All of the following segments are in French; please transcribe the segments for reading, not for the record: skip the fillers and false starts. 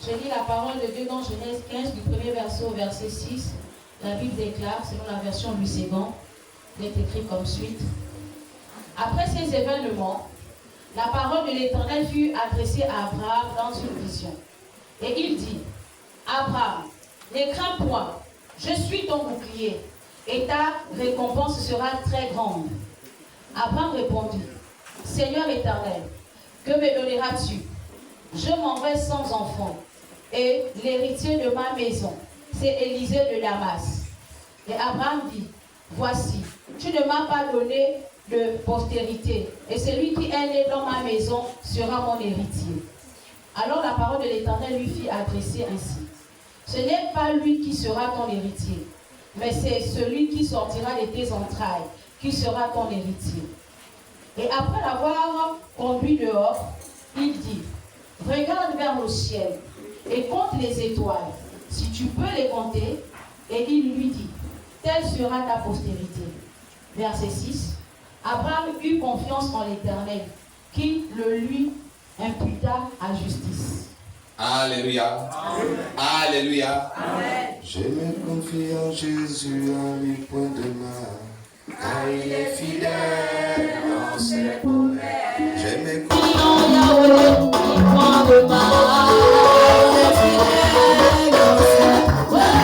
Je lis la parole de Dieu dans Genèse 15, du premier verset au verset 6. La Bible déclare, selon la version Louis II, il est écrit comme suite. Après ces événements, la parole de l'Éternel fut adressée à Abraham dans une vision. Et il dit, Abraham, ne crains point, je suis ton bouclier, et ta récompense sera très grande. Abraham répondit, Seigneur Éternel, que me donneras-tu? Je m'en vais sans enfant, et l'héritier de ma maison, c'est Élisée de Damas. Et Abraham dit, voici, tu ne m'as pas donné de postérité, et celui qui est né dans ma maison sera mon héritier. Alors la parole de l'Éternel lui fit adresser ainsi. Ce n'est pas lui qui sera ton héritier, mais c'est celui qui sortira de tes entrailles, qui sera ton héritier. Et après l'avoir conduit dehors, il dit, regarde vers le ciel et compte les étoiles, si tu peux les compter. Et il lui dit, telle sera ta postérité. Verset 6. Abraham eut confiance en l'Éternel, qui le lui imputa à justice. Alléluia. Amen. Alléluia. Amen. Je me confie en Jésus, en lui point de mal, car il est fidèle dans ses promesses. Je me confie en Yahweh, point de mal, il est fidèle dans ses promesses.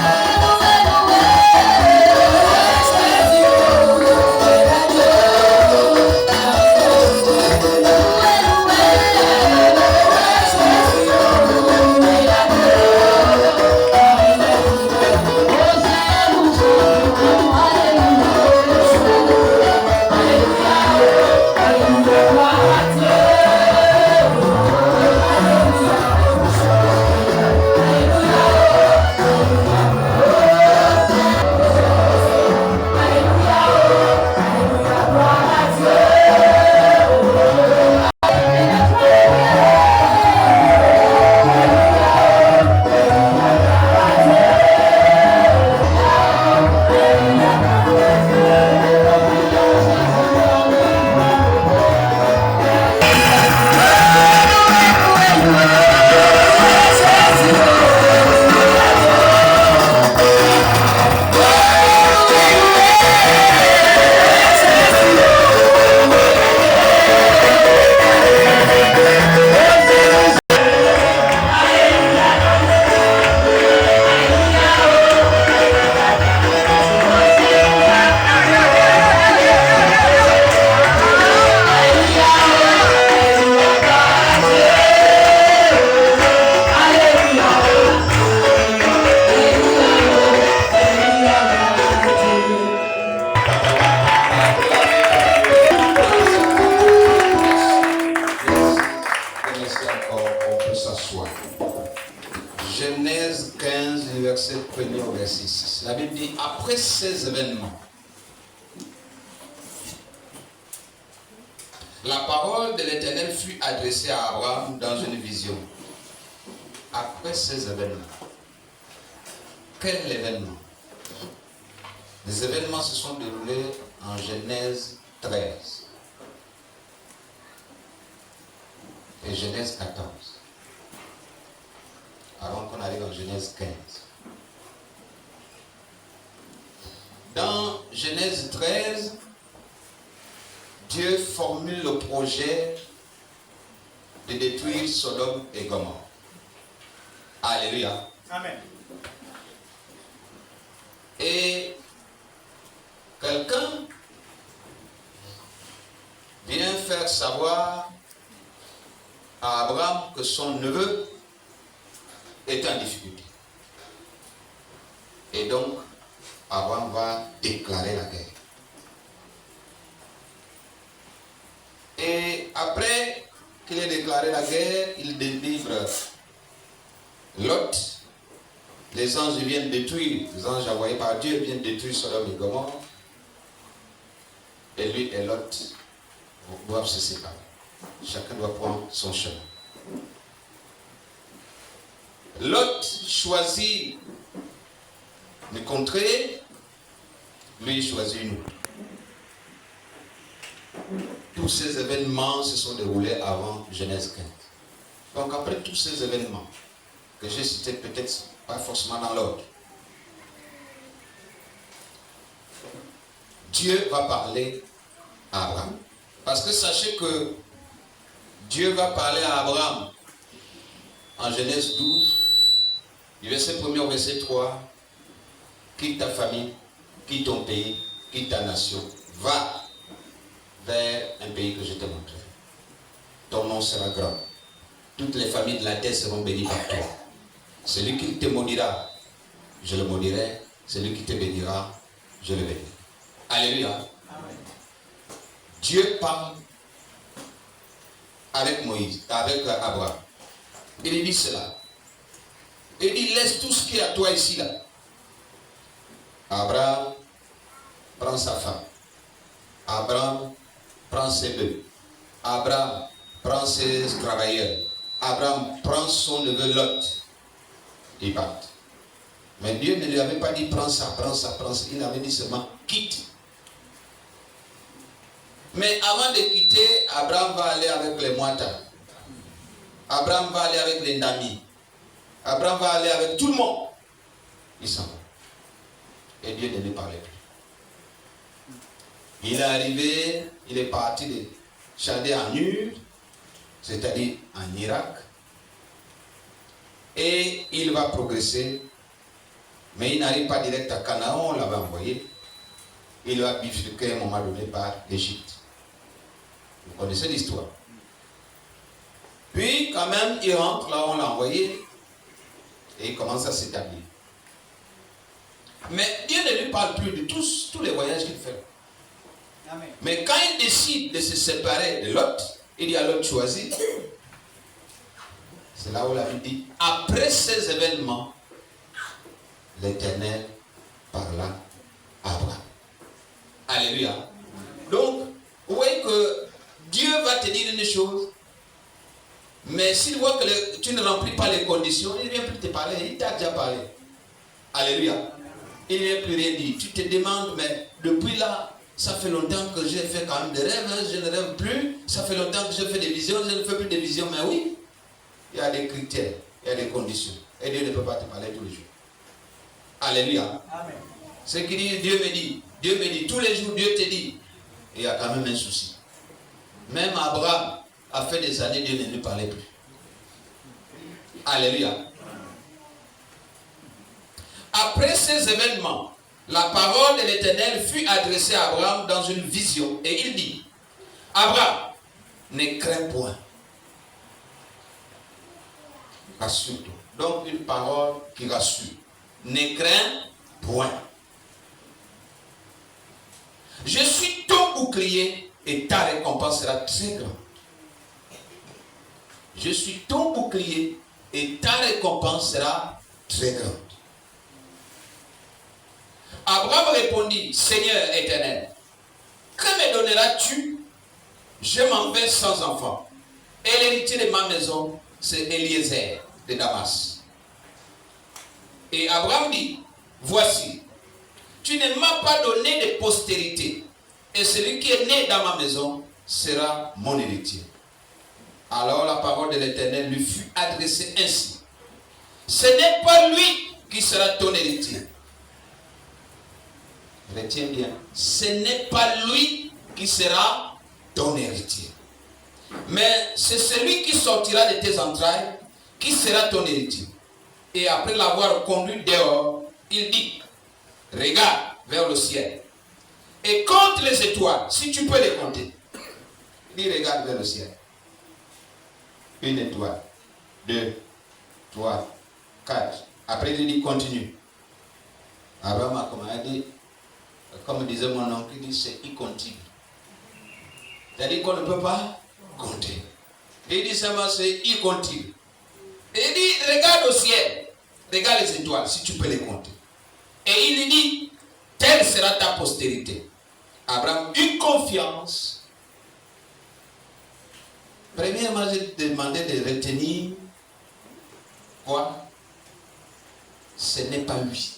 Genèse 15, verset 1er au verset 6. La Bible dit, après ces événements, la parole de l'Éternel fut adressée à Abraham dans une vision. Après ces événements. Quel événement? Les événements se sont déroulés en Genèse 13 et Genèse 14. Avant qu'on arrive en Genèse 15. Dans Genèse 13, Dieu formule le projet de détruire Sodome et Gomorrhe. Alléluia. Amen. Et quelqu'un vient faire savoir à Abraham que son neveu est en difficulté. Et donc, Abraham va déclarer la guerre. Et après qu'il ait déclaré la guerre, il délivre Lot. Les anges viennent détruire, les anges envoyés par Dieu viennent détruire Sodome et Gomorrhe. Et lui et Lot doivent se séparer. Chacun doit prendre son chemin. Lot choisit une contrée, lui choisit une autre. Tous ces événements se sont déroulés avant Genèse 15. Donc après tous ces événements, que j'ai cités, peut-être pas forcément dans l'ordre. Dieu va parler à Abraham. Parce que sachez que Dieu va parler à Abraham en Genèse 12, du verset 1er au verset 3. Quitte ta famille, quitte ton pays, quitte ta nation, va vers un pays que je te montrerai. Ton nom sera grand. Toutes les familles de la terre seront bénies par toi. Celui qui te maudira, je le maudirai. Celui qui te bénira, je le bénirai. Alléluia. Amen. Dieu parle avec Moïse, avec Abraham. Il dit cela. Il dit, laisse tout ce qui est à toi ici, là. Abraham prend sa femme. Abraham prend ses bœufs. Abraham prend ses travailleurs. Abraham prend son neveu Lot. Ils partent. Mais Dieu ne lui avait pas dit prends ça, prends ça, prends ça. Il avait dit seulement quitte. Mais avant de quitter, Abraham va aller avec les Moatas. Abraham va aller avec les Nami. Abraham va aller avec tout le monde. Il s'en va. Et Dieu ne lui parlait plus. Il est arrivé, il est parti de Chaldée en Ur, c'est-à-dire en Irak. Et il va progresser. Mais il n'arrive pas direct à Canaan, on l'avait envoyé. Il va bifurquer à un moment donné par l'Égypte. Vous connaissez l'histoire. Puis quand même, il rentre là où on l'a envoyé. Et il commence à s'établir. Mais Dieu ne lui parle plus de tous les voyages qu'il fait. Amen. Mais quand il décide de se séparer de Lot, il dit à Lot choisi. C'est là où la Bible dit, après ces événements, l'Éternel parla à Abraham. Alléluia. Donc, vous voyez que Dieu va te dire une chose, mais s'il voit que tu ne remplis pas les conditions, il ne vient plus te parler, il t'a déjà parlé. Alléluia. Il ne vient plus rien dire. Tu te demandes, mais depuis là, ça fait longtemps que j'ai fait quand même des rêves, je ne rêve plus. Ça fait longtemps que je fais des visions, je ne fais plus de visions, mais oui, il y a des critères, il y a des conditions. Et Dieu ne peut pas te parler tous les jours. Alléluia. Amen. Ce qui dit, Dieu me dit, tous les jours, Dieu te dit. Il y a quand même un souci. Même Abraham a fait des années, Dieu ne lui parlait plus. Alléluia. Après ces événements, la parole de l'Éternel fut adressée à Abraham dans une vision. Et il dit, Abraham, ne crains point. Rassure-toi. Donc une parole qui rassure. Ne crains point. Je suis ton bouclier et ta récompense sera très grande. Je suis ton bouclier et ta récompense sera très grande. Abraham répondit, Seigneur éternel, que me donneras-tu? Je m'en vais sans enfant. Et l'héritier de ma maison, c'est Eliezer de Damas. Et Abraham dit, voici, tu ne m'as pas donné de postérité, et celui qui est né dans ma maison sera mon héritier. Alors la parole de l'Éternel lui fut adressée ainsi. Ce n'est pas lui qui sera ton héritier. Retiens bien. Ce n'est pas lui qui sera ton héritier. Mais c'est celui qui sortira de tes entrailles qui sera ton héritier. Et après l'avoir conduit dehors, il dit, regarde vers le ciel et compte les étoiles, si tu peux les compter. Il dit, regarde vers le ciel. Une étoile, 2, 3, 4. Après, il dit, continue. Abraham a commandé, comme disait mon oncle, il dit, c'est incontable. C'est-à-dire qu'on ne peut pas compter. Il dit seulement, c'est incontable. Et il dit, regarde au ciel, regarde les étoiles, si tu peux les compter. Et il lui dit, telle sera ta postérité. Abraham eut confiance. Premièrement, j'ai demandé de retenir quoi? Ce n'est pas lui.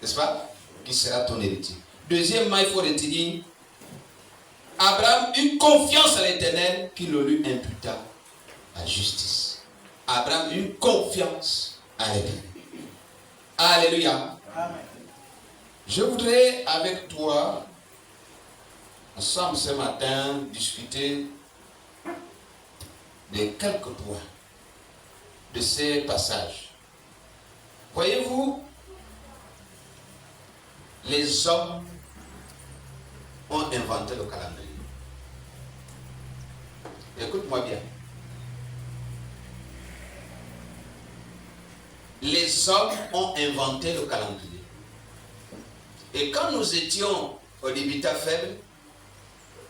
N'est-ce pas? Qui sera ton héritier. Deuxièmement, il faut retenir, Abraham eut confiance à l'Éternel qui le lui imputa la justice. Abraham eut confiance avec lui. Alléluia. Amen. Je voudrais avec toi, ensemble ce matin, discuter de quelques points de ces passages. Voyez-vous, les hommes ont inventé le calendrier. Écoute-moi bien. Les hommes ont inventé le calendrier. Et quand nous étions au débutant faible,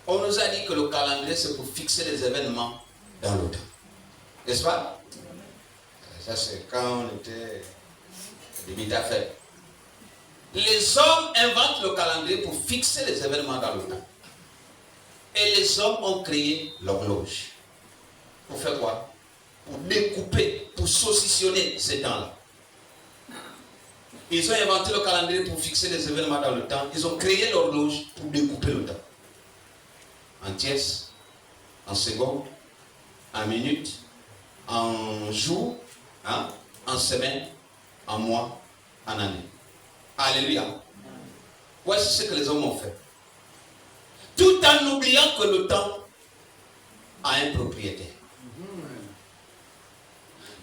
on nous a dit que le calendrier c'est pour fixer les événements dans le temps. N'est-ce pas? Ça c'est quand on était au débutant faible. Les hommes inventent le calendrier pour fixer les événements dans le temps. Et les hommes ont créé l'horloge. Pour faire quoi? Pour découper, pour saucissonner ces temps-là. Ils ont inventé le calendrier pour fixer les événements dans le temps. Ils ont créé l'horloge pour découper le temps. En tiers, en secondes, en minutes, en jours, hein, en semaines, en mois, en années. Alléluia. Voici ce que les hommes ont fait. Tout en oubliant que le temps a un propriétaire.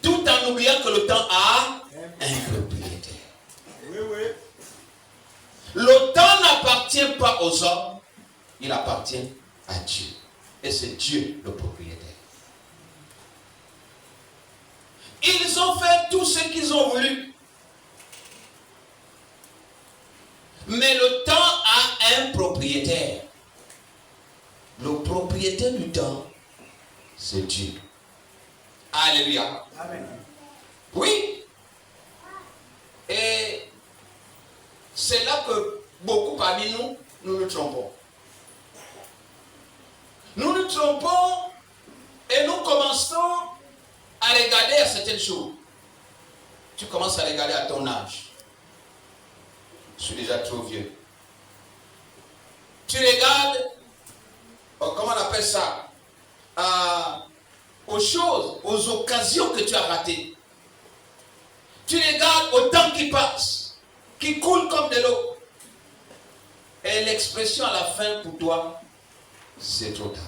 Tout en oubliant que le temps a un propriétaire. Oui, oui. Le temps n'appartient pas aux hommes, il appartient à Dieu. Et c'est Dieu le propriétaire. Ils ont fait tout ce qu'ils ont voulu. Mais le temps a un propriétaire. Le propriétaire du temps, c'est Dieu. Alléluia. Amen. Oui. Et c'est là que beaucoup parmi nous, nous nous trompons. Nous nous trompons et nous commençons à regarder à certaines choses. Tu commences à regarder à ton âge. Je suis déjà trop vieux. Tu regardes, comment on appelle ça, aux choses, aux occasions que tu as ratées. Tu regardes au temps qui passe, qui coule comme de l'eau. Et l'expression à la fin pour toi, c'est trop tard.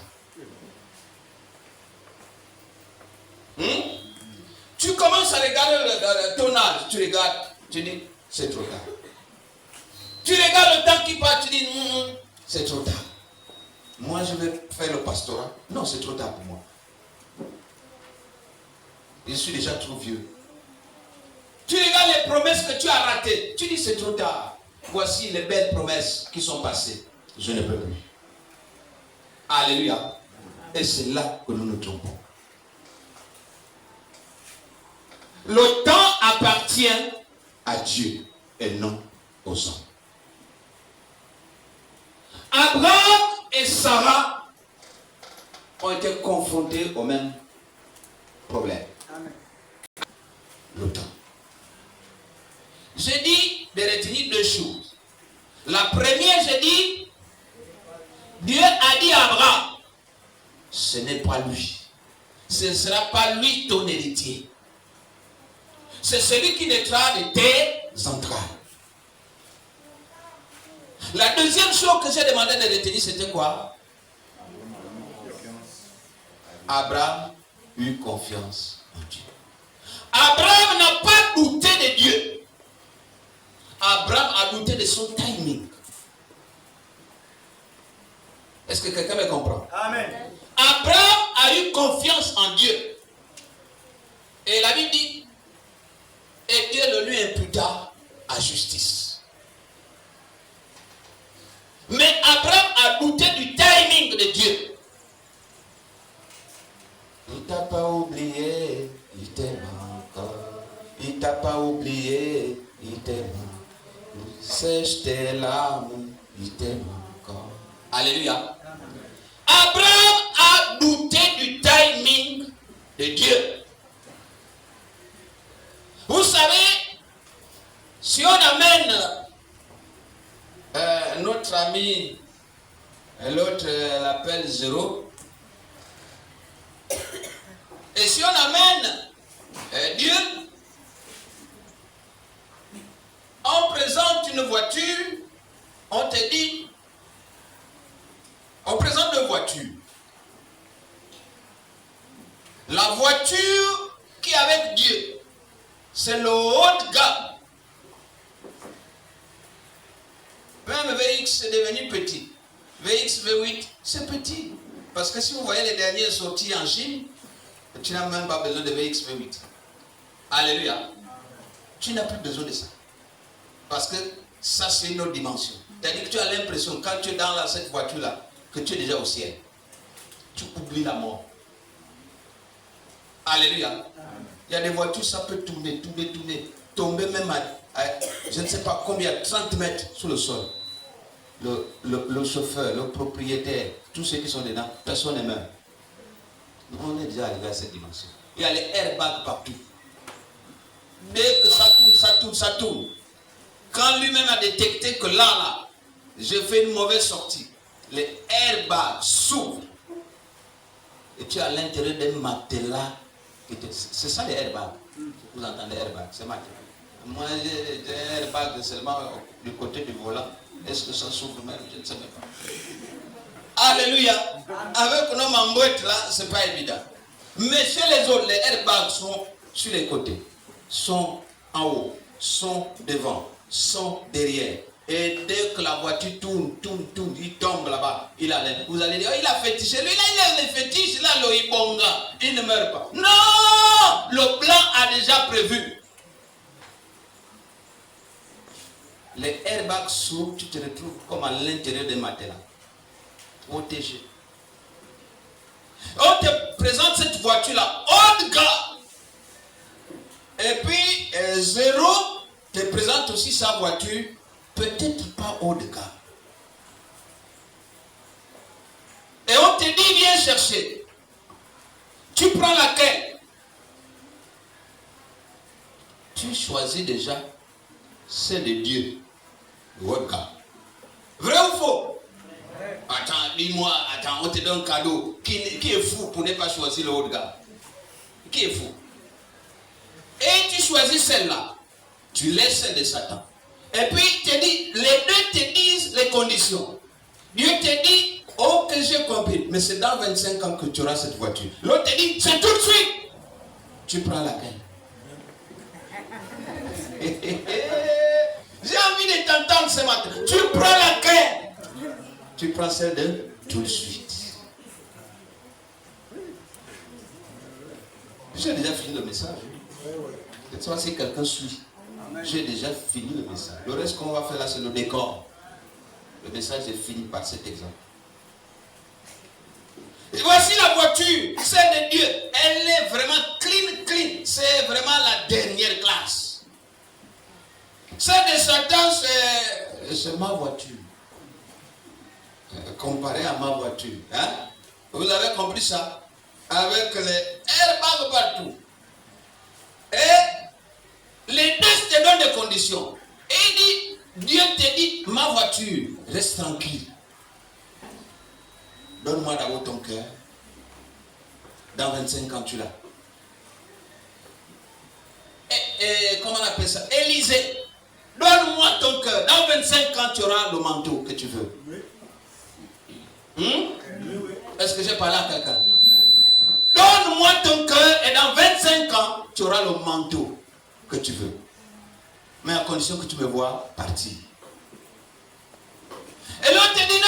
Tu commences à regarder ton âge, tu regardes, tu dis, c'est trop tard. Tu regardes le temps qui passe, tu dis, c'est trop tard. Moi, je vais faire le pastorat. Non, c'est trop tard pour moi. Je suis déjà trop vieux. Tu regardes les promesses que tu as ratées. Tu dis, c'est trop tard. Voici les belles promesses qui sont passées. Je ne peux plus. Alléluia. Et c'est là que nous nous trompons. Le temps appartient à Dieu et non aux hommes. Abraham et Sarah ont été confrontés au même problème. Amen. Le temps. J'ai dit de retenir deux choses. La première, j'ai dit, Dieu a dit à Abraham, ce n'est pas lui. Ce ne sera pas lui ton héritier. C'est celui qui naîtra de tes entrailles. La deuxième chose que j'ai demandé de retenir, c'était quoi? Abraham eut confiance en Dieu. Abraham n'a pas douté de Dieu. Abraham a douté de son timing. Est-ce que quelqu'un me comprend? Amen. Abraham a eu confiance en Dieu. Et la Bible dit, et Dieu le lui imputa à justice. Mais Abraham a douté du timing de Dieu. Il t'a pas oublié, il t'aime encore. Il t'a pas oublié, il t'aime encore. Sèche tes larmes, il t'aime encore. Alléluia. Abraham a douté du timing de Dieu. Vous savez, si on amène notre ami, l'autre l'appelle 0, et si on amène La voiture qui est avec Dieu, c'est le haut de gamme. Même VX est devenu petit. VX, V8, c'est petit. Parce que si vous voyez les dernières sorties en Chine, tu n'as même pas besoin de VX, V8. Alléluia. Tu n'as plus besoin de ça. Parce que ça, c'est une autre dimension. C'est-à-dire que tu as l'impression, quand tu es dans cette voiture-là, que tu es déjà au ciel. Tu oublies la mort. Alléluia. Il y a des voitures, ça peut tourner, tomber même à je ne sais pas combien, 30 mètres sous le sol. Le chauffeur, le propriétaire, tous ceux qui sont dedans, personne ne meurt. On est déjà arrivé à cette dimension. Il y a les airbags partout. Dès que ça tourne. Quand lui-même a détecté que là, j'ai fait une mauvaise sortie, les airbags s'ouvrent. Et tu es à l'intérieur d'un matelas. C'est ça les airbags. Vous entendez airbag, c'est matelas. Moi, j'ai un airbag seulement du côté du volant. Est-ce que ça s'ouvre même? Je ne sais même pas. Alléluia. Avec nos mambouettes là, c'est pas évident. Mais chez les autres, les airbags sont sur les côtés, sont en haut, sont devant, sont derrière. Et dès que la voiture tourne, il tombe là-bas. Vous allez dire, oh, il a fétiché. Lui, là, il a les fétiches, là, le ibonga. Il ne meurt pas. Non! Le plan a déjà prévu. Les airbags s'ouvrent, tu te retrouves comme à l'intérieur des matelas. Protégé. On te présente cette voiture-là, haut de gamme. Et puis, Zéro te présente aussi sa voiture, peut-être pas haut de gamme. Et on te dit, viens chercher. Tu prends laquelle? Tu choisis déjà celle de Dieu. Haut de gamme. Vrai ou faux? Attends, dis-moi, on te donne un cadeau. Qui est fou pour ne pas choisir le haut de gamme? Qui est fou? Et tu choisis celle-là. Tu laisses celle de Satan. Et puis, te dit, les deux te disent les conditions. Dieu te dit, oh, que j'ai compris, mais c'est dans 25 ans que tu auras cette voiture. L'autre te dit, c'est tout de suite. Tu prends laquelle? J'ai envie de t'entendre ce matin. Tu prends laquelle? Tu prends celle de tout de suite. J'ai déjà fini le message. Cette fois, si quelqu'un suit, j'ai déjà fini le message. Le reste qu'on va faire là, c'est le décor. Le message est fini par cet exemple. Et voici la voiture, celle de Dieu. Elle est vraiment clean. C'est vraiment la dernière classe. Celle de Satan, c'est ma voiture. Comparé à ma voiture. Hein? Vous avez compris ça? Avec les airbags partout. Et les deux te donnent des conditions. Et il dit, Dieu te dit, ma voiture, reste tranquille. Donne-moi d'abord ton cœur. Dans 25 ans, tu l'as. Et comment on appelle ça? Élisée, donne-moi ton cœur. Dans 25 ans, tu auras le manteau que tu veux. Est-ce que j'ai parlé à quelqu'un? Donne-moi ton cœur et dans 25 ans, tu auras le manteau que tu veux. Mais à condition que tu me vois partir. Et l'autre te dit, non.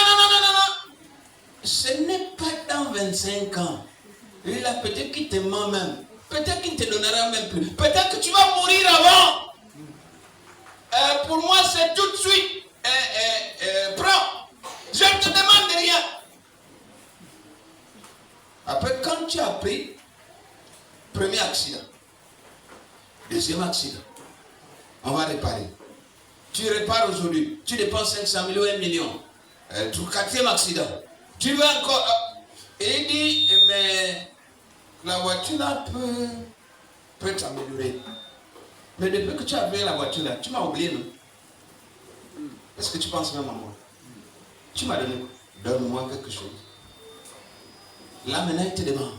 Ce n'est pas dans 25 ans. Il a peut-être qu'il te ment même. Peut-être qu'il ne te donnera même plus. Peut-être que tu vas mourir avant. Pour moi, c'est tout de suite. Prends. Je ne te demande rien. Après, quand tu as pris, premier accident, deuxième accident, on va réparer. Tu répares aujourd'hui, tu dépenses 500 000 ou 1 million. Quatrième accident, tu veux encore. Et il dit, mais la voiture là peut t'améliorer. Mais depuis que tu as pris la voiture là, tu m'as oublié, non? Est-ce que tu penses même à moi? Tu m'as donné quoi? Donne-moi quelque chose. Là maintenant il te demande.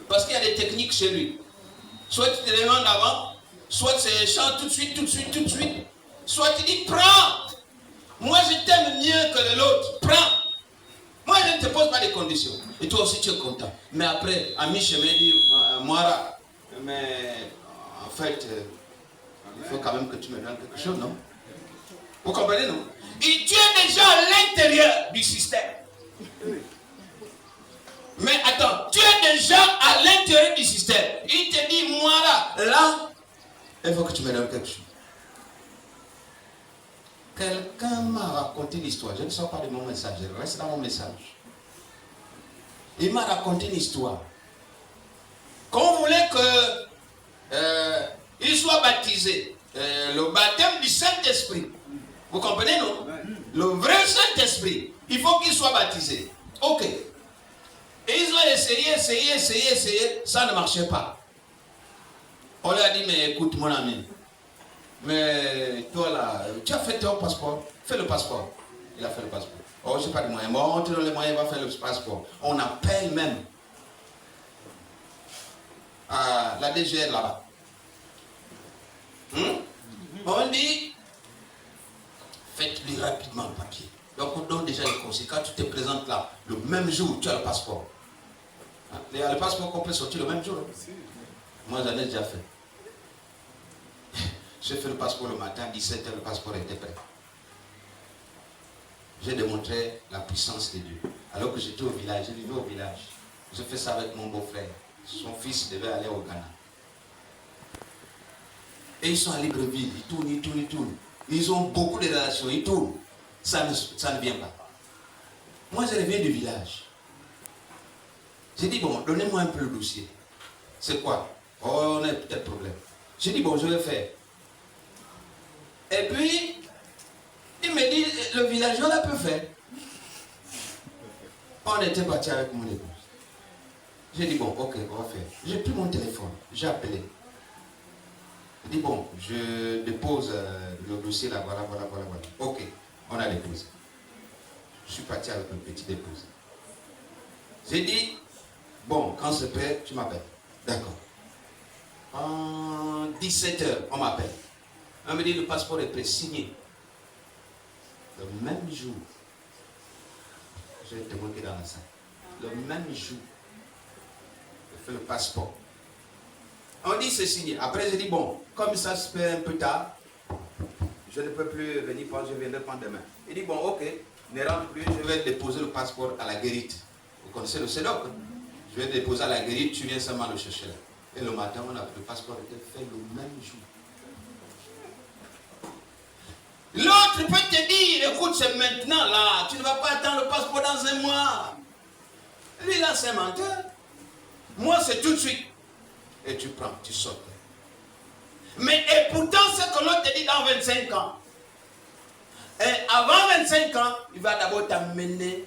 Parce qu'il y a des techniques chez lui. Soit tu te demandes avant, soit c'est chant tout de suite. Soit tu dis prends. Moi je t'aime mieux que l'autre. Prends. Moi, je ne te pose pas de conditions. Et toi aussi, tu es content. Mais après, à mi-chemin, il dit, Moira, mais en fait, il faut quand même que tu me donnes quelque chose, non? Vous comprenez, non? Et tu es déjà à l'intérieur du système. Mais attends, tu es déjà à l'intérieur du système. Il te dit, Moira, là, il faut que tu me donnes quelque chose. Quelqu'un m'a raconté l'histoire. Je ne sors pas de mon message, je reste dans mon message. Il m'a raconté une histoire. Quand on voulait qu'il soit baptisé, le baptême du Saint-Esprit, vous comprenez, non? Le vrai Saint-Esprit, il faut qu'il soit baptisé. Ok. Et ils ont essayé, ça ne marchait pas. On lui a dit, mais écoute mon ami, mais toi là, tu as fait ton passeport, fais le passeport. Il a fait le passeport. Oh, je n'ai pas de moyens. Bon, on te donne les moyens, il va faire le passeport. On appelle même à la DGR là-bas. On dit, faites-lui rapidement le papier. Donc on donne déjà les conseils. Quand tu te présentes là, le même jour, tu as le passeport. Le passeport qu'on peut sortir le même jour. Moi, j'en ai déjà fait. J'ai fait le passeport le matin, 17h, le passeport était prêt. J'ai démontré la puissance de Dieu. Alors que j'étais au village, je vivais au village. J'ai fait ça avec mon beau-frère. Son fils devait aller au Ghana. Et ils sont à Libreville, ils tournent. Ils ont beaucoup de relations, ils tournent. Ça ne vient pas. Moi, je reviens du village. J'ai dit, bon, donnez-moi un peu le dossier. C'est quoi? Oh, on a peut-être problème. J'ai dit, bon, je vais faire. Et puis, il me dit, le villageois l'a peut faire. On était parti avec mon épouse. J'ai dit, bon, ok, on va faire. J'ai pris mon téléphone, j'ai appelé. J'ai dit, bon, je dépose le dossier là, voilà. Ok, on a déposé. Je suis parti avec une petite épouse. J'ai dit, bon, quand c'est prêt, tu m'appelles. D'accord. En 17h, on m'appelle. On me dit, le passeport est prêt, signé. Le même jour, j'ai été monté dans la salle. Le même jour, j'ai fait le passeport. On dit c'est signé. Après, j'ai dit, bon, comme ça se fait un peu tard, je ne peux plus venir prendre, je viendrai prendre demain. Il dit, bon, ok, ne rentre plus, je vais déposer le passeport à la guérite. Vous connaissez le CEDOC? Je vais déposer à la guérite, tu viens seulement le chercher là. Et le matin, le passeport était fait le même jour. L'autre peut te dire, écoute, c'est maintenant là, tu ne vas pas attendre le passeport dans un mois. Lui là, c'est un menteur. Moi, c'est tout de suite. Et tu prends, tu sautes. Mais et pourtant, ce que l'autre te dit dans 25 ans. Et avant 25 ans, il va d'abord t'amener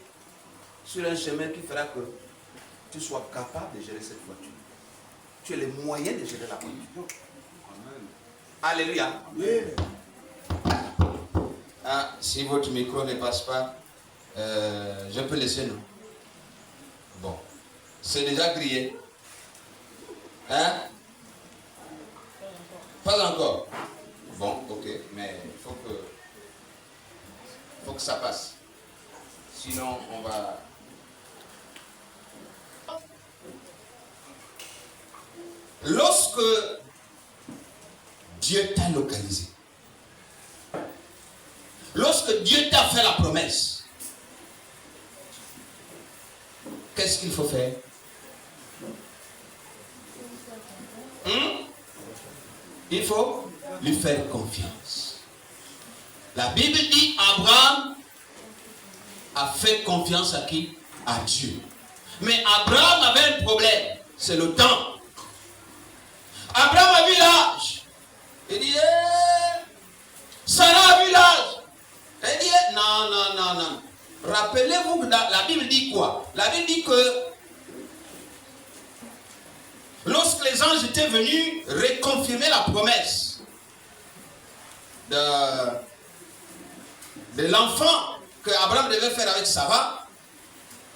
sur un chemin qui fera que tu sois capable de gérer cette voiture. Tu as les moyens de gérer la voiture. Alléluia. Yeah. Ah, si votre micro ne passe pas, je peux laisser nous. Bon, c'est déjà grillé. Hein? Pas encore. Bon, ok, mais il faut que ça passe. Sinon, on va... Lorsque Dieu t'a localisé, lorsque Dieu t'a fait la promesse, qu'est-ce qu'il faut faire? Il faut lui faire confiance. La Bible dit Abraham a fait confiance à qui? À Dieu. Mais Abraham avait un problème, c'est le temps. Abraham a vu l'âge. Il dit, Sarah a vu l'âge. Il dit, non. Rappelez-vous que la Bible dit quoi? La Bible dit que lorsque les anges étaient venus reconfirmer la promesse de l'enfant que Abraham devait faire avec Sarah,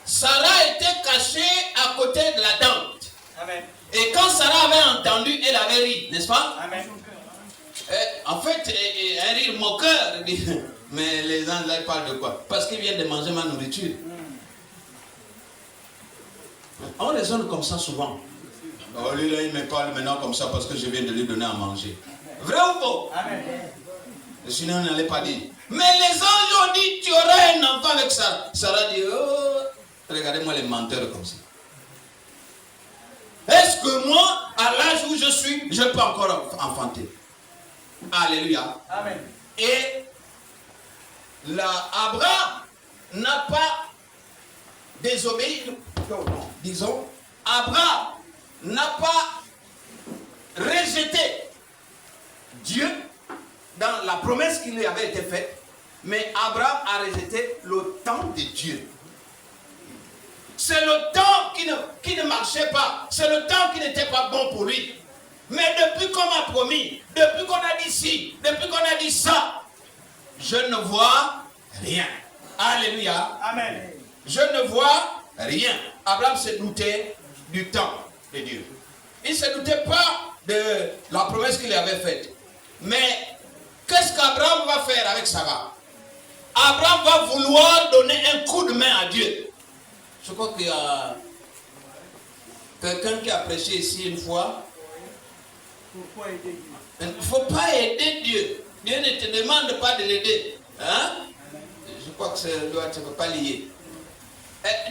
Sarah était cachée à côté de la tente. Amen. Et quand Sarah avait entendu, elle avait ri, n'est-ce pas? Amen. En fait, un rire moqueur. Mais les anges là, ils parlent de quoi? Parce qu'ils viennent de manger ma nourriture. On raisonne comme ça souvent. Oh, lui là, il me parle maintenant comme ça parce que je viens de lui donner à manger. Vrai ou faux? Amen. Sinon, on n'allait pas dire. Mais les anges ont dit, tu auras un enfant avec Sarah. Sarah dit, oh, regardez-moi les menteurs comme ça. Est-ce que moi, à l'âge où je suis, je peux encore enfanter? Alléluia. Amen. Et Abraham n'a pas désobéi. Disons, Abraham n'a pas rejeté Dieu dans la promesse qui lui avait été faite, mais Abraham a rejeté le temps de Dieu. C'est le temps qui ne marchait pas, c'est le temps qui n'était pas bon pour lui. Mais depuis qu'on m'a promis, depuis qu'on a dit ci, depuis qu'on a dit ça, je ne vois rien. Alléluia. Amen. Je ne vois rien. Abraham se doutait du temps de Dieu. Il ne se doutait pas de la promesse qu'il avait faite. Mais qu'est-ce qu'Abraham va faire avec Sarah? Abraham va vouloir donner un coup de main à Dieu. Je crois qu'il y a quelqu'un qui a prêché ici une fois. Il ne faut pas aider Dieu. Dieu ne te demande pas de l'aider. Hein? Je crois que ça doit être pas lié.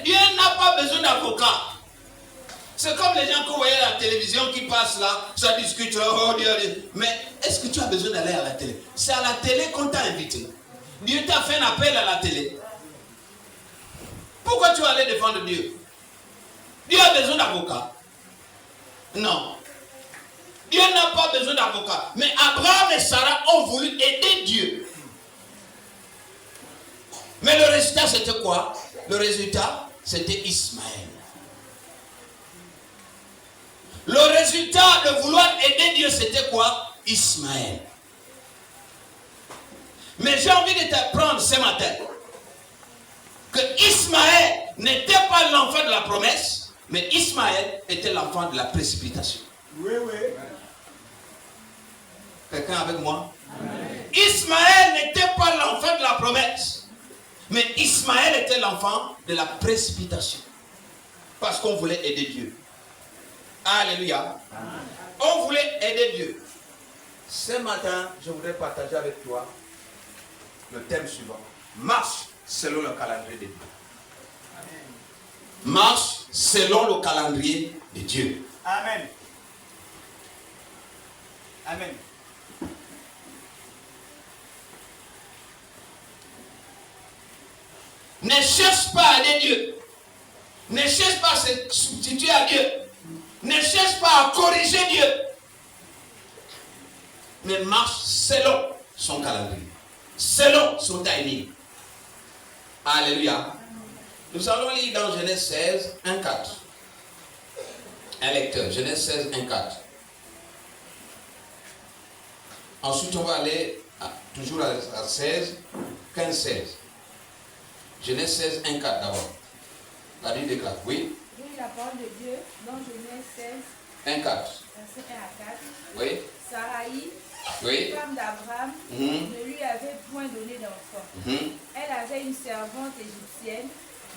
Dieu n'a pas besoin d'avocat. C'est comme les gens que vous voyez à la télévision qui passent là, ça discute, oh Dieu. Mais est-ce que tu as besoin d'aller à la télé? C'est à la télé qu'on t'a invité. Dieu t'a fait un appel à la télé. Pourquoi tu vas aller défendre Dieu? Dieu a besoin d'avocat? Non. Dieu n'a pas besoin d'avocat. Mais Abraham et Sarah ont voulu aider Dieu. Mais le résultat c'était quoi? Le résultat c'était Ismaël. Le résultat de vouloir aider Dieu c'était quoi? Ismaël. Mais j'ai envie de t'apprendre ce matin que Ismaël n'était pas l'enfant de la promesse, mais Ismaël était l'enfant de la précipitation. Oui, oui. Quelqu'un avec moi? Amen. Ismaël n'était pas l'enfant de la promesse, mais Ismaël était l'enfant de la précipitation. Parce qu'on voulait aider Dieu. Alléluia. Amen. On voulait aider Dieu. Ce matin, je voudrais partager avec toi le thème suivant. Marche selon le calendrier de Dieu. Amen. Marche selon le calendrier de Dieu. Amen. Amen. Ne cherche pas à aider Dieu. Ne cherche pas à se substituer à Dieu. Ne cherche pas à corriger Dieu. Mais marche selon son calendrier. Selon son timing. Alléluia. Nous allons lire dans Genèse 16, 1, 4. Un lecteur, Genèse 16, 1, 4. Ensuite, on va aller toujours à 16, 15, 16. Genèse 16, 1, 4 d'abord. La Bible déclare, oui. Oui, la parole de Dieu dans Genèse 16, 1, 4. Verset 1 à 4. Oui. Sarai, oui, femme d'Abraham, ne lui avait point donné d'enfant. Elle avait une servante égyptienne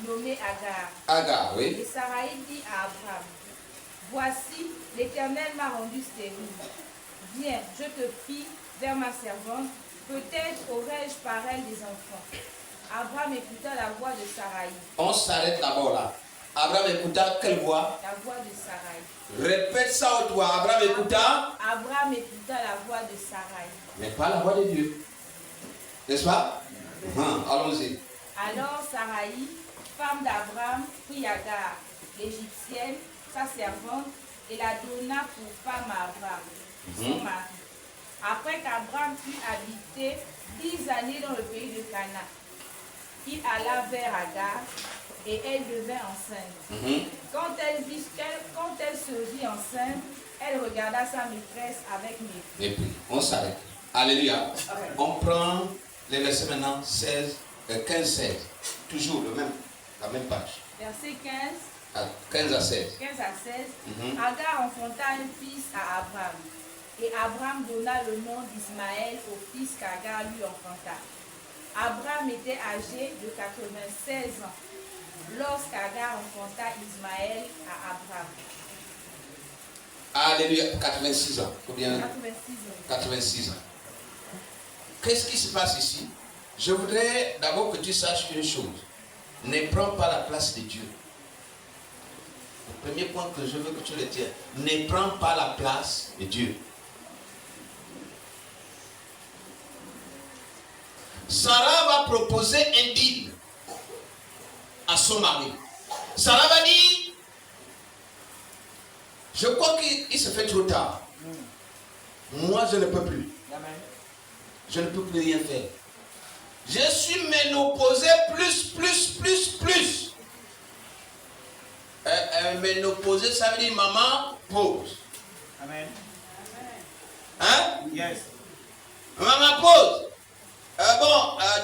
nommée Agar. Agar, oui. Et Sarai dit à Abraham, voici, l'Éternel m'a rendu stérile. Viens, je te prie vers ma servante, peut-être aurai-je par elle des enfants. Abraham écouta la voix de Sarai. On s'arrête d'abord là. Abraham écouta quelle voix? La voix de Sarai. Répète ça au toi. Abraham écouta? Abraham écouta la voix de Sarai. Mais pas la voix de Dieu. N'est-ce pas? Allons-y. Alors Sarai, femme d'Abraham, prit Agar, l'Égyptienne, sa servante, et la donna pour femme à Abraham, son mari. Après qu'Abraham fut habité 10 années dans le pays de Canaan, il alla vers Agar et elle devint enceinte. Quand elle se vit enceinte, elle regarda sa maîtresse avec mépris. On s'arrête. Alléluia. Okay. On prend les versets maintenant 15, 16. Toujours la même page. Verset 15 à 16. 15 à 16. Agar enfanta un fils à Abraham. Et Abraham donna le nom d'Ismaël au fils qu'Agar lui enfanta. Abraham était âgé de 96 ans Lorsqu'Agar enfanta Ismaël à Abraham. Alléluia, 86 ans. Combien? 86 ans. 86 ans. Qu'est-ce qui se passe ici? Je voudrais d'abord que tu saches une chose. Ne prends pas la place de Dieu. Le premier point que je veux que tu retiennes. Ne prends pas la place de Dieu. Sarah va proposer un deal à son mari. Sarah va dire, je crois qu'il se fait trop tard. Moi, je ne peux plus. Je ne peux plus rien faire. Je suis ménopausée plus. Ménopausée, ça veut dire maman pause. Amen. Hein? Yes. Maman pause.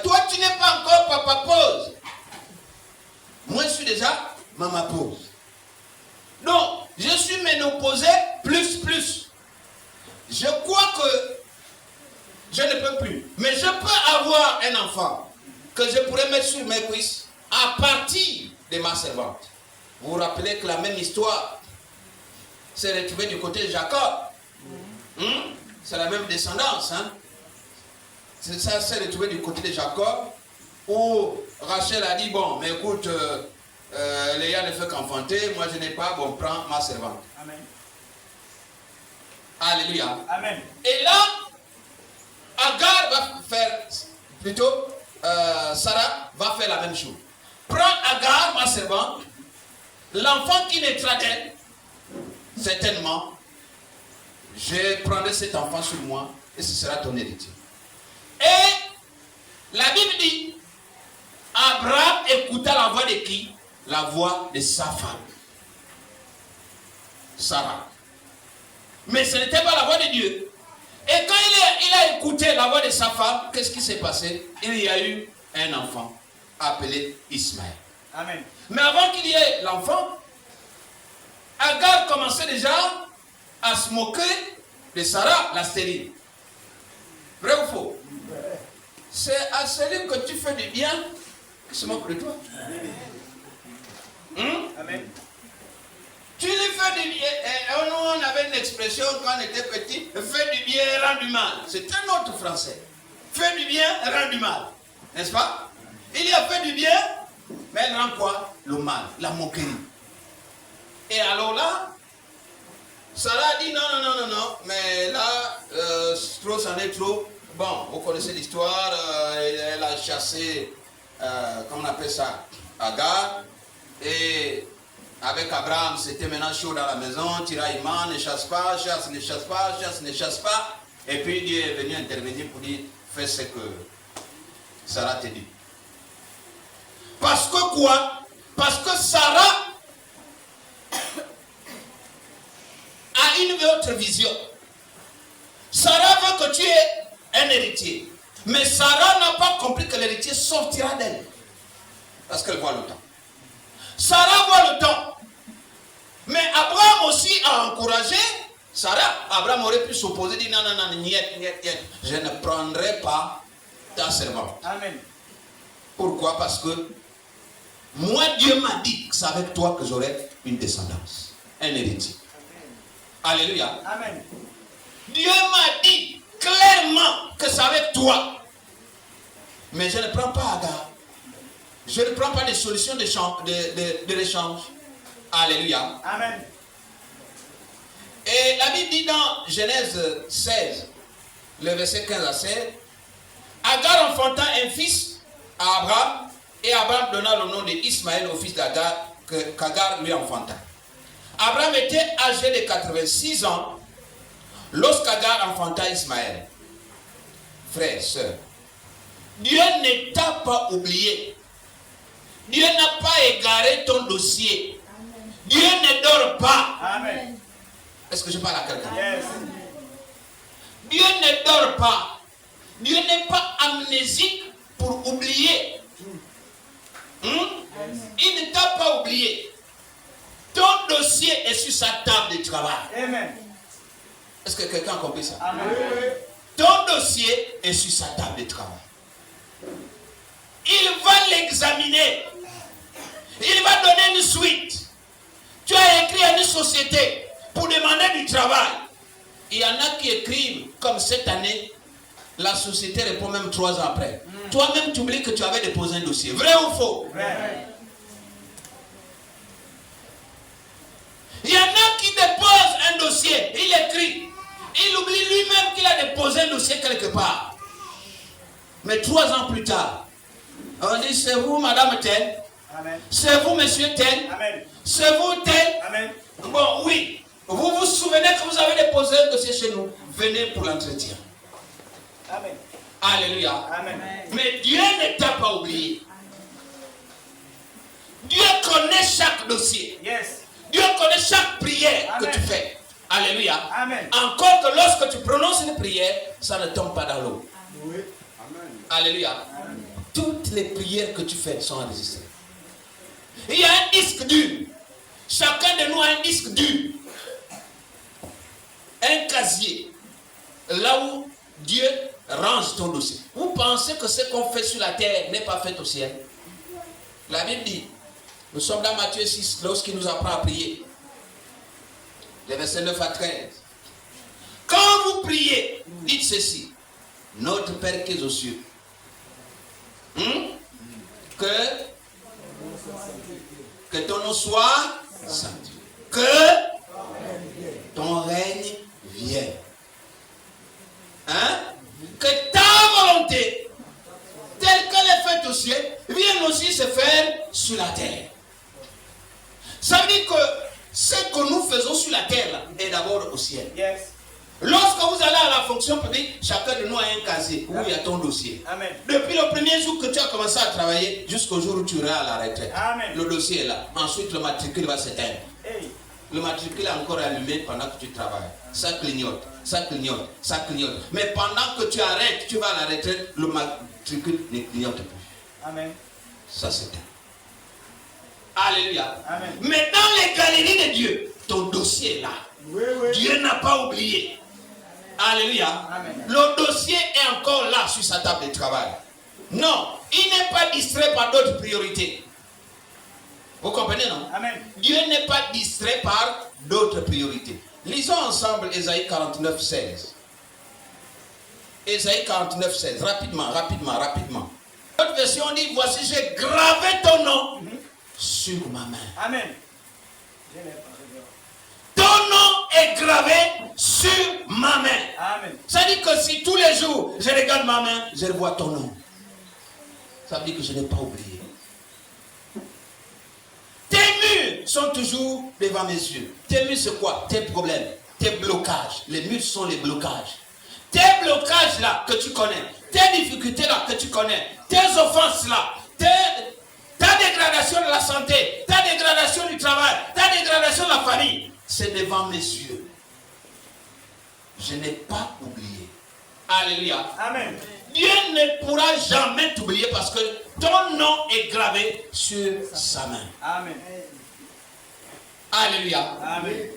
Toi tu n'es pas encore papa pause. Moi je suis déjà maman pause. Donc, je suis ménopausée plus. Je crois que je ne peux plus. Mais je peux avoir un enfant que je pourrais mettre sur mes cuisses à partir de ma servante. Vous vous rappelez que la même histoire s'est retrouvée du côté de Jacob. C'est la même descendance. Ça s'est retrouvé du côté de Jacob où Rachel a dit, bon, mais écoute, Léa ne fait qu'enfanter, moi je n'ai pas, bon, prends ma servante. Amen. Alléluia. Amen. Et là, Agar va faire, plutôt, Sarah va faire la même chose. Prends Agar, ma servante, l'enfant qui naîtra d'elle, certainement, je prendrai cet enfant sur moi et ce sera ton héritier. Et la Bible dit, Abraham écouta la voix de qui? La voix de sa femme, Sarah. Mais ce n'était pas la voix de Dieu. Et quand il a écouté la voix de sa femme, qu'est-ce qui s'est passé? Il y a eu un enfant appelé Ismaël. Amen. Mais avant qu'il y ait l'enfant, Agar commençait déjà à se moquer de Sarah, la stérile. Vrai ou faux? C'est à celui que tu fais du bien qui se moque de toi. Amen. Tu lui fais du bien. On avait une expression quand on était petit, fais du bien, rends du mal. C'est un autre français. Fais du bien, rends du mal. N'est-ce pas? Il y a fait du bien, mais elle rend quoi? Le mal, la moquerie. Et alors là, Sarah dit non, mais là, trop c'en est trop. Bon, vous connaissez l'histoire, elle a chassé, comment on appelle ça, Agar, et avec Abraham, c'était maintenant chaud dans la maison, tiraillement, ne chasse pas, chasse, ne chasse pas, chasse, ne chasse pas. Et puis Dieu est venu intervenir pour dire, fais ce que Sarah te dit. Parce que quoi? Parce que Sarah a une autre vision. Sarah veut que tu aies un héritier. Mais Sarah n'a pas compris que l'héritier sortira d'elle. Parce qu'elle voit le temps. Sarah voit le temps. Mais Abraham aussi a encouragé Sarah. Abraham aurait pu s'opposer, dire non, je ne prendrai pas ta servante. Amen. Pourquoi? Parce que moi, Dieu m'a dit que c'est avec toi que j'aurai une descendance, un héritier. Alléluia. Amen. Dieu m'a dit clairement que c'est avec toi. Mais je ne prends pas Agar. Je ne prends pas des solutions de l'échange. Alléluia. Amen. Et la Bible dit dans Genèse 16, le verset 15 à 16, Agar enfanta un fils à Abraham, et Abraham donna le nom d'Ismaël au fils d'Agar qu'Agar lui enfanta. Abraham était âgé de 86 ans lorsqu'Agar enfanta Ismaël. Frère, sœur, Dieu ne t'a pas oublié. Dieu n'a pas égaré ton dossier. Amen. Dieu ne dort pas. Amen. Est-ce que je parle à quelqu'un? Yes. Dieu ne dort pas. Dieu n'est pas amnésique pour oublier. Il ne t'a pas oublié. Ton dossier est sur sa table de travail. Amen. Est-ce que quelqu'un a compris ça? Amen. Ton dossier est sur sa table de travail. Il va l'examiner. Il va donner une suite. Tu as écrit à une société pour demander du travail. Il y en a qui écrivent comme cette année. La société répond même 3 ans après. Toi-même, tu oublies que tu avais déposé un dossier. Vrai ou faux? Vrai. Il y en a qui déposent un dossier. Il écrit. Il oublie lui-même qu'il a déposé un dossier quelque part. Mais 3 ans plus tard, on dit c'est vous, madame tel. Amen. C'est vous, monsieur tel. Amen. C'est vous tel. Amen. Bon, oui. Vous vous souvenez que vous avez déposé un dossier chez nous. Venez pour l'entretien. Amen. Alléluia. Amen. Mais Dieu ne t'a pas oublié. Dieu connaît chaque dossier. Yes. Dieu connaît chaque prière Amen. que tu fais. Alléluia. Amen. Encore que lorsque tu prononces une prière, ça ne tombe pas dans l'eau. Oui. Amen. Alléluia. Toutes les prières que tu fais sont enregistrées. Il y a un disque dur. Chacun de nous a un disque dur. Un casier. Là où Dieu range ton dossier. Vous pensez que ce qu'on fait sur la terre n'est pas fait au ciel? La Bible dit, nous sommes dans Matthieu 6, lorsqu'il nous apprend à prier. Les versets 9 à 13. Quand vous priez, dites ceci. Notre Père qui es aux cieux. Que ton nom soit sanctifié. Que ton règne vienne. Que ta volonté, telle qu'elle est faite au ciel, vienne aussi se faire sur la terre. Ça veut dire que ce que nous faisons sur la terre là, est d'abord au ciel. Yes. Lorsque vous allez à la fonction publique, chacun de nous a un casier où il y a ton dossier. Amen. Depuis le premier jour que tu as commencé à travailler jusqu'au jour où tu iras à la retraite. Amen. Le dossier est là. Ensuite, le matricule va s'éteindre. Hey. Le matricule est encore allumé pendant que tu travailles. Ça clignote, ça clignote, ça clignote. Mais pendant que tu arrêtes, tu vas à la retraite, le matricule ne clignote plus. Amen. Ça s'éteint. Alléluia. Amen. Mais dans les galeries de Dieu, ton dossier est là. Oui, oui. Dieu n'a pas oublié. Alléluia. Amen. Le dossier est encore là sur sa table de travail. Non, il n'est pas distrait par d'autres priorités. Vous comprenez, non? Amen. Dieu n'est pas distrait par d'autres priorités. Lisons ensemble Ésaïe 49, 16. Ésaïe 49, 16. Rapidement, rapidement, rapidement. Notre version dit, voici, j'ai gravé ton nom sur ma main. Amen. Ton nom est gravé sur ma main. Amen. Ça dit que si tous les jours je regarde ma main, je revois ton nom. Ça veut dire que je n'ai pas oublié. Tes murs sont toujours devant mes yeux. Tes murs c'est quoi? Tes problèmes, tes blocages. Les murs sont les blocages. Tes blocages là que tu connais, tes difficultés là que tu connais, tes offenses là, ta dégradation de la santé, ta dégradation du travail, ta dégradation de la famille, c'est devant mes yeux. Je n'ai pas oublié. Alléluia. Amen. Dieu ne pourra jamais t'oublier parce que ton nom est gravé sur sa main. Amen. Alléluia. Amen.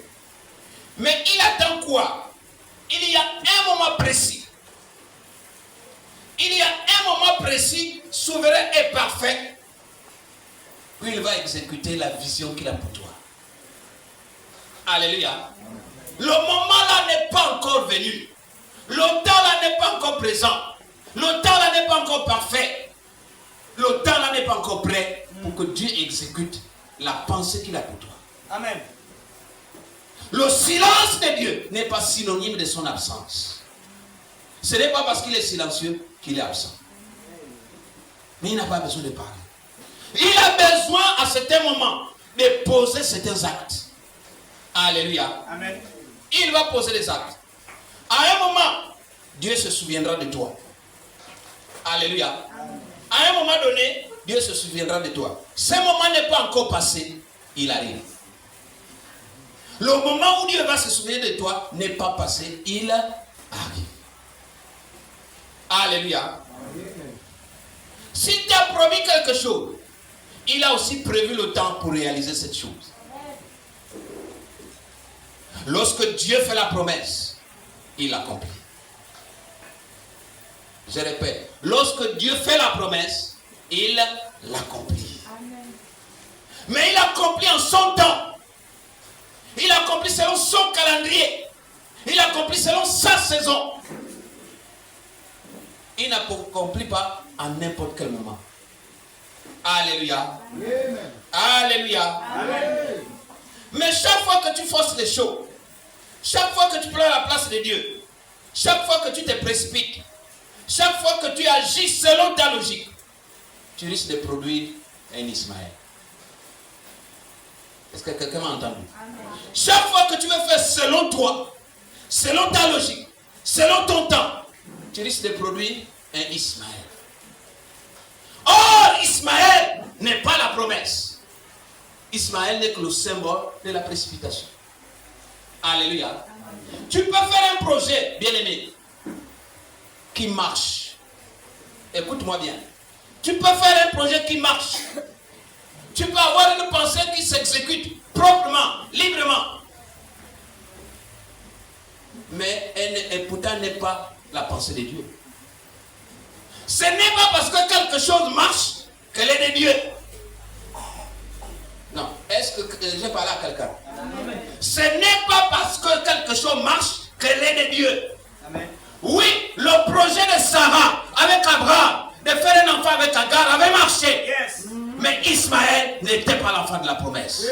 Mais il attend quoi? Il y a un moment précis. Il y a un moment précis, souverain et parfait, où il va exécuter la vision qu'il a pour toi. Alléluia. Le moment là n'est pas encore venu. Le temps là n'est pas encore présent. Le temps là n'est pas encore parfait. Le temps là n'est pas encore prêt pour que Dieu exécute la pensée qu'il a pour toi. Amen. Le silence de Dieu n'est pas synonyme de son absence. Ce n'est pas parce qu'il est silencieux qu'il est absent. Mais il n'a pas besoin de parler. Il a besoin à certains moments de poser certains actes. Alléluia. Amen. Il va poser des actes. À un moment, Dieu se souviendra de toi. Alléluia. À un moment donné, Dieu se souviendra de toi. Ce moment n'est pas encore passé, il arrive. Le moment où Dieu va se souvenir de toi n'est pas passé, il arrive. Alléluia. Si tu as promis quelque chose, il a aussi prévu le temps pour réaliser cette chose. Lorsque Dieu fait la promesse, il l'accomplit. Je répète, lorsque Dieu fait la promesse, il l'accomplit. Mais il accomplit en son temps. Il accomplit selon son calendrier. Il accomplit selon sa saison. Il n'accomplit pas à n'importe quel moment. Alléluia. Amen. Alléluia. Amen. Mais chaque fois que tu forces les choses, chaque fois que tu prends la place de Dieu, chaque fois que tu te précipites, chaque fois que tu agis selon ta logique, tu risques de produire un Ismaël. Est-ce que quelqu'un m'a entendu? Amen. Chaque fois que tu veux faire selon toi, selon ta logique, selon ton temps, tu risques de produire un Ismaël. Or, Ismaël n'est pas la promesse. Ismaël n'est que le symbole de la précipitation. Alléluia. Amen. Tu peux faire un projet, bien-aimé, qui marche. Écoute-moi bien. Tu peux faire un projet qui marche. Tu peux avoir une pensée qui s'exécute proprement, librement. Mais elle pourtant n'est pas la pensée de Dieu. Ce n'est pas parce que quelque chose marche qu'elle est de Dieu. Non. Est-ce que j'ai parlé à quelqu'un? Ce n'est pas parce que quelque chose marche qu'elle est de Dieu. Amen. Oui, le projet de Sarah avec Abraham de faire un enfant avec Agar avait marché. Yes. Mais Ismaël n'était pas l'enfant de la promesse.